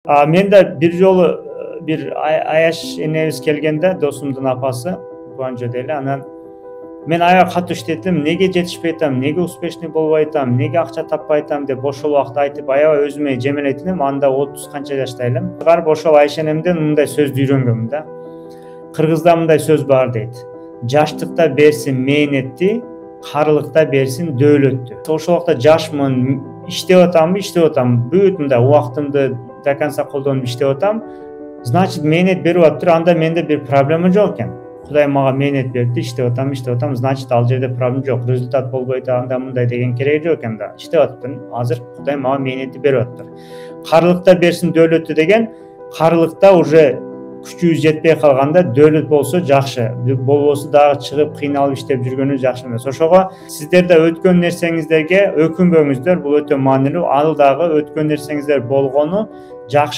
Men de bir jolu bir Ayaş enemiz kelgende, dosumdun apası Guanjo deli. Anan men aya katı işletim, nege жетишпей атам, неге успешный болбой атам, неге акча таппай атам деп ошол убакта айтып, аябай өзүмө жемелетилим. Анда 30 канча жашта элем. Барып ошол Айша энемден мындай сөздү үйрөнгөм да. Кыргызда мындай сөз бар дейт. Жаштыкта берсин мээнетти, карылыкта берсин дөөлөттү. Ошол убакта жашмын, иштеп атам, бүт мындай убактымды до конца колдонуп иштеп атам. Значит, мээнет берип атыптыр, анда менде бир проблема жок экен. Кудай мага мээнет берди, иштеп атам, значит, ал жерде проблема жок. Результат болбойт, анда мындай деген кереги жок экен да. Иштеп атыптыр. Азыр Кудай мага мээнетти берип атыптыр. Карылыкта берсин дөөлөттү деген, карылыкта уже күчүбүз жетпей калганда дөөлөт болсо жакшы. Болбосо дагы чыгып кыйналып иштеп жүргөнү жакшы эмес. Ошого сиздер да өткөн нерсеңиздерге өкүнбөңүздөр. Бул өтө маанилүү. Ал дагы өткөн нерсеңиздер болгону жакшы.